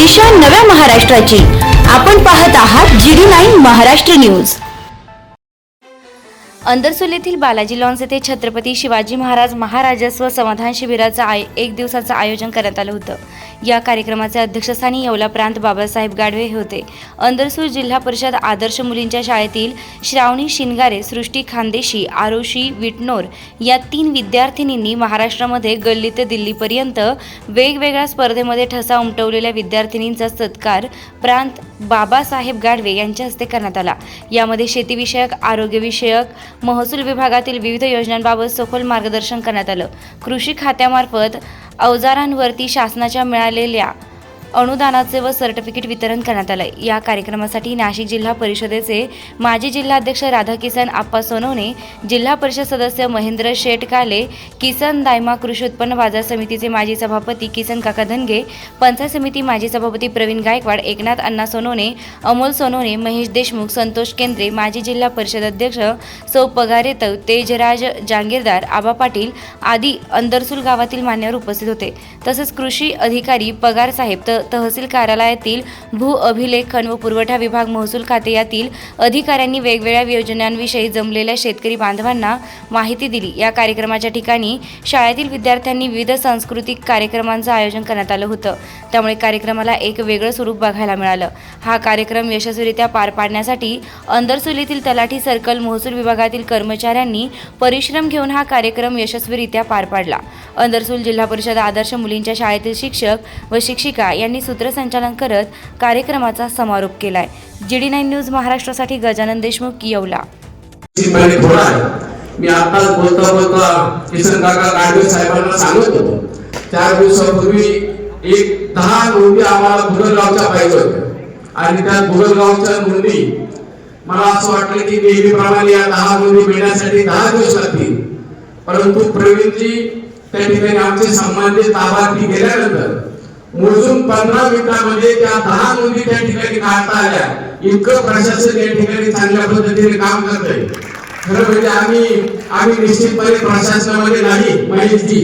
दिशा नव्या महाराष्ट्राची। आपण पाहत आहात GD9 महाराष्ट्र न्यूज। अंदरसूल येथील बालाजी लॉन्स येथे छत्रपती शिवाजी महाराज महाराजस्व समाधान शिबिराचा एक दिवसाचं आयोजन करण्यात आलं होतं। या कार्यक्रमाचे अध्यक्षस्थानी येवला प्रांत बाबासाहेब गाडवे होते। अंदरसूल जिल्हा परिषद आदर्श मुलींच्या शाळेतील श्रावणी शिनगारे, सृष्टी खानदेशी, आरुषी विटनोर या 3 विद्यार्थिनींनी महाराष्ट्रामध्ये गल्ली ते दिल्लीपर्यंत वेगवेगळ्या स्पर्धेमध्ये ठसा उमटवलेल्या विद्यार्थिनींचा सत्कार प्रांत बाबासाहेब गाडवे यांच्या हस्ते करण्यात आला। यामध्ये शेतीविषयक, आरोग्यविषयक, महसूल विभागातील विविध योजनांबाबत सखोल मार्गदर्शन करण्यात आलं। कृषी खात्यामार्फत अवजारांवरती शासनाच्या मिळालेल्या अनुदानाचे व सर्टिफिकेट वितरण करण्यात आले। या कार्यक्रमासाठी नाशिक जिल्हा परिषदेचे माजी जिल्हाध्यक्ष राधाकिसन आप्पा सोनवणे, जिल्हा परिषद सदस्य महेंद्र शेठ काले, किसन दायमा कृषी उत्पन्न बाजार समितीचे माजी सभापती किसन काका धनगे, पंचायत समिती माजी सभापती प्रवीण गायकवाड, एकनाथ अण्णा सोनवणे, अमोल सोनवणे, महेश देशमुख, संतोष केंद्रे, माजी जिल्हा परिषद अध्यक्ष सौ पगारे, तेजराज जांगीरदार, आबा पाटील आदी अंदरसूल गावातील मान्यवर उपस्थित होते। तसेच कृषी अधिकारी पगार साहेब, तहसील कार्यालयातील भू अभिलेखन व पुरवठा विभाग, महसूल खाते यातील अधिकाऱ्यांनी वेगवेगळ्या योजनांविषयी जमलेल्या शेतकरी बांधवांना माहिती दिली। या कार्यक्रमाच्या ठिकाणी शाळेतील विद्यार्थ्यांनी विविध सांस्कृतिक कार्यक्रमांचं आयोजन करण्यात आलं होतं। त्यामुळे कार्यक्रमाला एक वेगळं स्वरूप बघायला मिळालं। हा कार्यक्रम यशस्वीरित्या पार पाडण्यासाठी अंदरसूल येथील तलाठी सर्कल महसूल विभागातील कर्मचाऱ्यांनी परिश्रम घेऊन हा कार्यक्रम यशस्वीरित्या पार पाडला। अंदरसूल जिल्हा परिषद आदर्श मुलींच्या शाळेतील शिक्षक व शिक्षिका यांनी सूत्रसंचालन करत कार्यक्रमाचा समारोप केलाय। GD9 न्यूज महाराष्ट्रासाठी गजानन देशमुख, येवला। मी आता बोलता किसन काका गाडवे साहेबांना सांगत होतो, 4 दिवसापूर्वी एक 10 नोंदी आम्हाला गुगलगावच्या पाहिजे होत्या आणि त्या गुगलगावच्या नोंदी मला असं वाटलं की नेहमीप्रमाणे या 10 नोंदी मिळण्यासाठी 10 दिवस लागतील, परंतु प्रवीणजी त्या ठिकाणी आमचे संबंधित लाभार्थी गेल्यानंतर मोजून 15 मिनिटांमध्ये त्या 10 नोंदी त्या ठिकाणी काढता आल्या। इतकं प्रशासन या ठिकाणी चांगल्या पद्धतीने काम करतंय। खरं म्हणजे आम्ही निश्चितपणे प्रशासनामध्ये नाही महेशजी,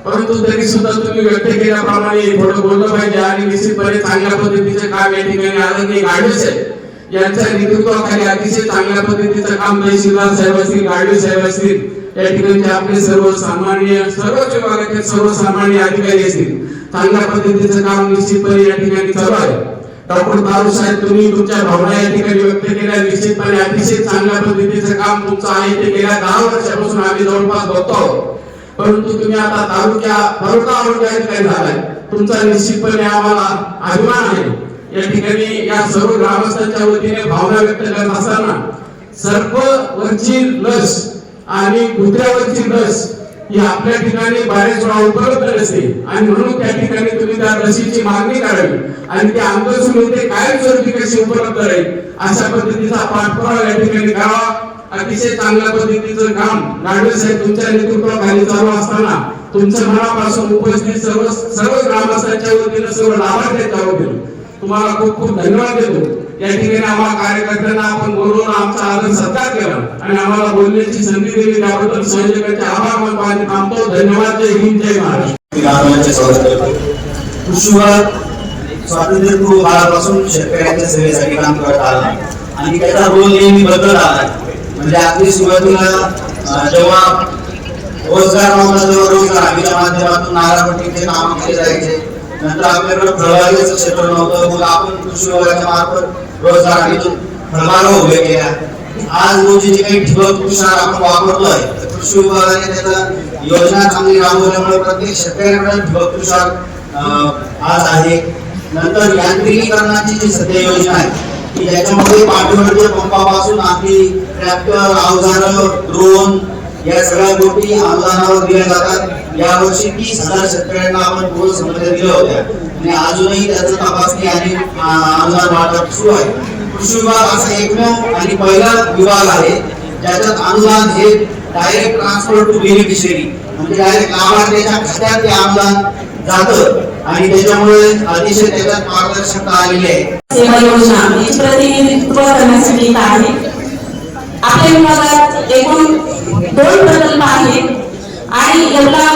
परंतु तरी सुद्धा तुम्ही व्यक्त केल्याप्रमाणे थोडं बोललं पाहिजे आणि निश्चितपणे चांगल्या पद्धतीचं काम या ठिकाणी आदरणीय गाडवे साहेब यांच्या नेतृत्वाखाली अतिशय चांगल्या पद्धतीचं काम तहसीलदार साहेब असतील, गाडवे साहेब असतील, या ठिकाणचे आपले सर्व विभागातील सर्वसामान्य अधिकारी असतील, चांगल्या पद्धतीचं काम निश्चितपणे या ठिकाणी चालू आहे। डॉक्टर तारू साहेब, तुम्ही तुमच्या भावना या ठिकाणी व्यक्त केल्या। निश्चितपणे अतिशय चांगल्या पद्धतीचं काम तुमचं आहे ते गेल्या 10 वर्षापासून आम्ही जवळपास बघतो आहोत, परंतु तुम्ही आता तालुका अधिकारी झालाय, तुमचा निश्चितपणे आम्हाला अभिमान आहे। या ठिकाणी या सर्व ग्रामस्थांच्या वतीने भावना व्यक्त करत असताना सर्पवरची लस आणि कुत्र्यावरची लस ही आपल्या ठिकाणी बऱ्याच वेळा उपलब्ध नसते आणि म्हणून त्या ठिकाणी तुम्ही त्या लसीची मागणी करावी आणि त्या अंगसूमध्ये कायमस्वरूपी कशी उपलब्ध राहील अशा पद्धतीचा पाठपुरावा या ठिकाणी करावा। अतिशय चांगल्या पद्धतीचं काम गाडवे साहेब तुमच्या नेतृत्वाखाली चालू असताना तुमच्या मनापासून उपस्थित सर्व ग्रामस्थांच्या वतीने, सर्व लाभार्थ्यांच्या वतीने तुम्हाला खूप खूप धन्यवाद देतो। या ठिकाणी आम्हाला कार्यकर्त्यांना आपण बोलवून आमचा आदर सत्कार केला आणि आम्हाला बोलण्याची संधी दिली, त्याबद्दल संयोजकांचे आभार मानतो आणि थांबतो। धन्यवाद। जय हिंद, जय महाराष्ट्र। स्वातंत्र्यपूर्व काळापासून शेतकऱ्यांच्या सेवेसाठी काम करत आला आणि त्याचा रोल नेहमी बदलत आला। म्हणजे अगदी सुरुवातीला जेव्हा रोजगार नव्हता तेव्हा रोजगार हमीच्या माध्यमातून नागापट्टीचे काम केले जायचे, नंतर आपल्याकडे फळबागेचं क्षेत्र नव्हतं, मग आपण कृषी विभागाच्या मार्फत रोजगार हमीतून फळबागा उभे केल्या। आज रोजी जे काही ठिबक तुषार आपण वापरतोय, कृषी विभागाने त्याचा योजना चांगली राबवल्यामुळे प्रत्येक शेतकऱ्याकडे ठिबक तुषार आज आहे। नंतर यांत्रिकीकरणाची जी सध्या योजना आहे की ज्याच्यामध्ये पाठीवरच्या पंपापासून आपली ट्रॅक्टर, अवजारं, ड्रोन या सगळ्या गोष्टी अनुदानावर दिल्या जातात। यावर्षी 30,000 शेतकऱ्यांना आपण पूर्ण समस्या दिल्या होत्या आणि अजूनही त्याचं तपासणी आणि अनुदान वाटप सुरू आहे। कृषी विभाग असा एकमेव आणि पहिला विभाग आहे ज्याच्यात अनुदान हे डायरेक्ट ट्रान्सफर टू बेनिफिशियरी, म्हणजे डायरेक्ट लाभार्थ्याच्या खात्यात ते अनुदान जातं आणि त्याच्यामुळे अतिशय त्याच्यात पारदर्शकता आलेली आहे। सेवा योजना याचे प्रतिनिधित्व करण्यासाठी आहे। आपल्या विभागात एकूण 2 प्रकल्प आहेत आणि एवढ्या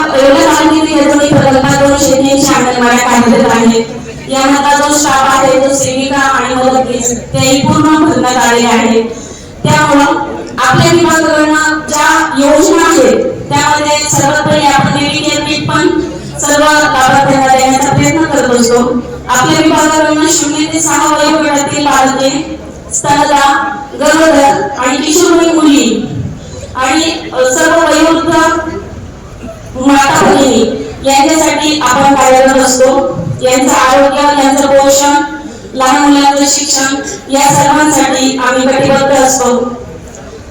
तालुक्यातील प्रकल्पात 2 शेती अंगणवाड्या कार्यरत आहेत। यामधला जो स्टाफ आहे तो सेविका आणि मदतनीस तेही पूर्ण भरण्यात आलेले आहे. त्यामुळं आपल्या विभागाकडनं ज्या योजना आहेत त्यामध्ये सर्वात पहिले आपण मेडिकेअर किट पण सर्व लाभार्थ्यांना देण्याचा प्रयत्न करत असतो. आपल्या विभागाकडून 0 ते 6 वयोगटातील बालके, स्तनदा, गरोदर आणि किशोरवयीन मुली आणि सर्व वयोवृद्ध माता भगिनी यांच्यासाठी आपण कार्यरत असतो. यांचं आरोग्य, यांचं पोषण, लहान मुलांचं शिक्षण या सर्वांसाठी आम्ही कटिबद्ध असतो.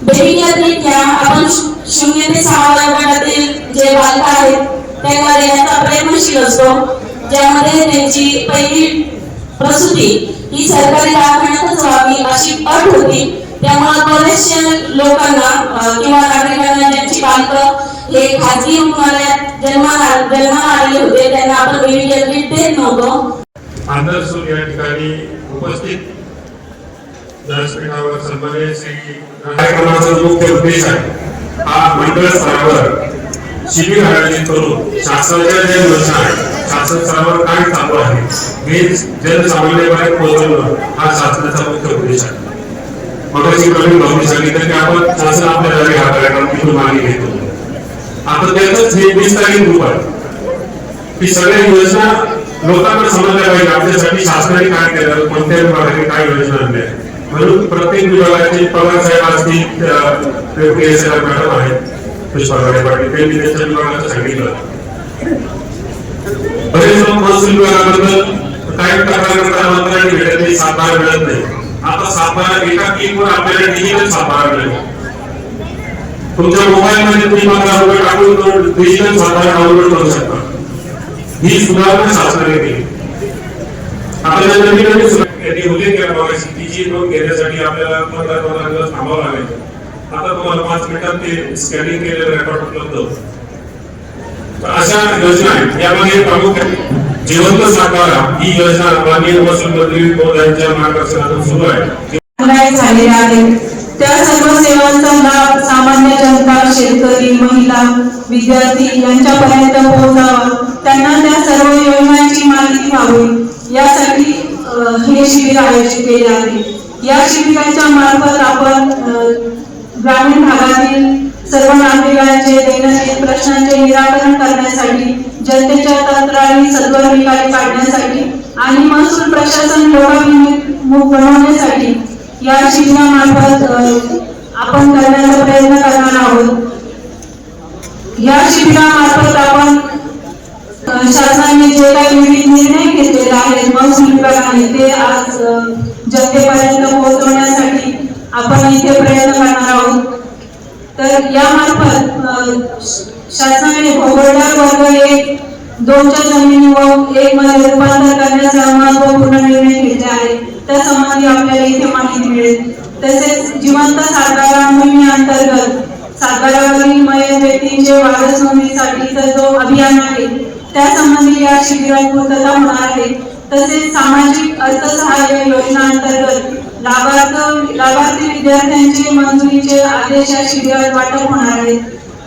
बेबी केअर किट या आपण 0 ते 6 वयोगटातील जे बालक आहेत त्यांना देण्याचा प्रयत्नशील असतो. ज्यामध्ये त्यांची पहिली प्रसूती ही सरकारी दवाखान्यातच व्हावी अशी अट होती. त्यामुळे बरेचशा लोकांना किंवा नागरिकांना ज्यांची बालकं हे खाजगी रुग्णालयात जन्माला आलेले होते त्यांना आपण बेबी केअर किट देत नव्हतो. आदर्श या ठिकाणी उपस्थित व्यासपीठावर सन्माननीय श्री कार्यक्रमाचा मुख्य उद्देश आहे हा मंडळ स्तरावर शिबिर आयोजित करून शासनाच्या ज्या योजना आहेत, शासन स्तरावर काय चालू आहे हे जनसामान्यांपर्यंत पोहोचवणं हा शासनाचा मुख्य उद्देश आहे. मगाशी प्रवीण भाऊंनी सांगितलं की आपण शासन आपल्या जागी हा कार्यक्रम तिथून मागे घेतो. आता त्यातच हे 20 तारीख ग्रुप आहे की सगळ्या योजना लोकांना समजल्या पाहिजे आपल्यासाठी शासनाने काय केलं, कोणत्या विभागाने काय योजना आणल्या. म्हणून प्रत्येक विभागाचे पवार साहेब असतील, मॅडम आहेत पुष्पागाडे पाटील, त्यांनी त्यांच्या विभागाचं सांगितलं. बरेच लोक महसूल विभागाबद्दल काही तक्रार करताना मंत्र्यांनी भेटत नाही, सातबारा मिळत नाही. आता सातबारा एका क्लिकवर आपल्याला डिजिटल सातबारा मिळेल. तुमच्या मोबाईल मध्ये तुम्ही ₹15 टाकून डिजिटल सातबारा डाउनलोड करू शकता. ही सुधारणा शासनाने केली. आपल्याला नवीन त्यांनी उल्लेख केला बघायची तिची नोंद घेण्यासाठी आपल्याला 15 दिवस थांबावं लागेल. आता तुम्हाला 5 मिनिटात ते स्कॅनिंग केलेलं रेकॉर्ड उपलब्ध होतं. अशा योजना आहेत. यामध्ये प्रामुख्याने जिवंत सातबारा ही योजना माननीय महसूल मंत्री महोदयांच्या मार्गदर्शनातून सुरू आहे. झालेले आहेत त्या सर्व सेवांचा लाभ सामान्य जनता, शेतकरी, महिला, विद्यार्थी यांच्यापर्यंत पोहोचावा, त्यांना त्या सर्व योजनांची माहिती व्हावी यासाठी हे शिबिर आयोजित केले आहे. या शिबिराच्या मार्फत आपण ग्रामीण भागातील सर्व नागरिकांचे दैनंदिन प्रश्नांचे निराकरण करण्यासाठी, जनतेच्या तक्रारी सत्वर निकाली काढण्यासाठी आणि महसूल प्रशासन लोकाभिमुख बनवण्यासाठी या शिबिरामार्फत आपण करण्याचा प्रयत्न करणार आहोत. या शिबिरामार्फत आपण शासनाने जे काही विविध निर्णय घेतलेले आहेत महसूल विभागाने ते आज जनतेपर्यंत पोहोचवण्यासाठी आपण इथे प्रयत्न करणार आहोत. तर यामार्फत शासनाने भोगोलदार वर्ग 1-2च्या जमिनी व 1 मध्ये रूपांतर करण्याचा महत्वपूर्ण निर्णय घेतला आहे. त्या संबंधी आपल्याला इथे माहिती मिळेल. तसेच जिवंत सातबारा मोहिमेअंतर्गत सातबारावरील मयत व्यक्तींचे वारस नोंदणीसाठीचा जो अभियान आहे त्या संबंधी या शिबिरात पूर्तता होणार आहे. तसेच सामाजिक अर्थसहाय्य योजना अंतर्गत लाभार्थी विद्यार्थ्यांचे मंजुरीचे आदेश या शिबिरात वाटप होणार आहे.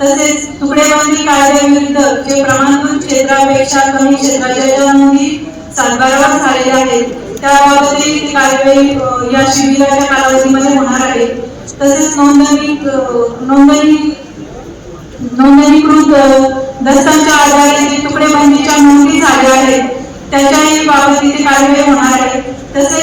तसेच तुकडेबंदी कायद्याविरुद्ध जे प्रमाणभूत क्षेत्रापेक्षा कमी क्षेत्राच्या ज्या नोंदी सातबारावर झालेल्या आहेत त्याबाबतही कार्यवाही या शिबिराच्या कालावधीमध्ये होणार आहे. तसेच नोंदणीकृत दस्तांच्या आधारे जे तुकडेबंदीच्या नोंदी झाल्या आहेत त्याच्याही बाबत इथे कार्यवाही होणार आहे. तसेच